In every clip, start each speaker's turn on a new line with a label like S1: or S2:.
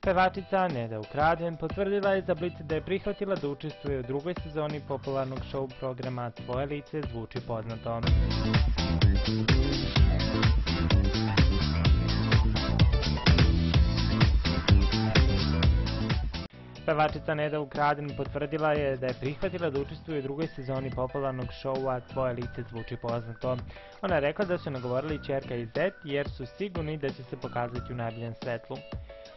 S1: Pevačica Neda Ukraden potvrdila je za Blic da je prihvatila da učestvuje u drugoj sezoni popularnog show programa Tvoje lice zvuči poznato. Pevačica Neda Ukraden potvrdila je da je prihvatila da učestvuje u drugoj sezoni popularnog showa Tvoje lice zvuči poznato. Ona je rekla da su nagovorili ćerka i zet jer su sigurni da će se pokazati u najboljem svetlu.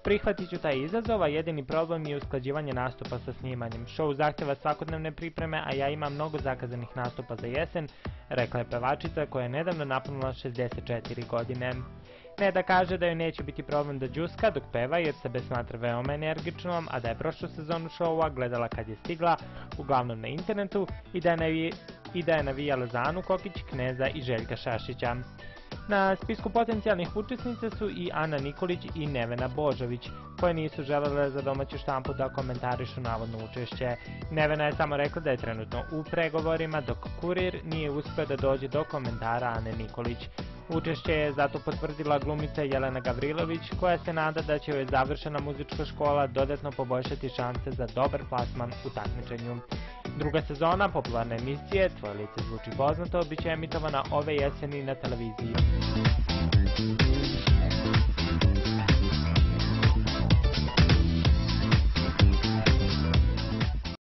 S1: Prihvatit ću taj izazov, a jedini problem je usklađivanje nastupa sa snimanjem. Show zahteva svakodnevne pripreme, a ja imam mnogo zakazanih nastupa za jesen, rekla je pevačica koja je nedavno napunila 64 godine. Neda kaže da joj neće biti problem da džuska dok peva jer sebe smatra veoma energičnom, a da je prošlu sezonu showa gledala kad je stigla, uglavnom na internetu, i da je navijala za Anu Kokić, Kneza i Željka Šašića. Na spisku potencijalnih učesnica su i Ana Nikolić i Nevena Božović, koje nisu želele za domaću štampu da komentarišu navodno učešće. Nevena je samo rekla da je trenutno u pregovorima, dok Kurir nije uspeo da dođe do komentara Ane Nikolić. Učešće je zato potvrdila glumica Jelena Gavrilović, koja se nada da će joj završena muzička škola dodatno poboljšati šanse za dobar plasman u takmičenju. Druga sezona popularne emisije Tvoje lice zvuči poznato biće emitovana ove jeseni na televiziji.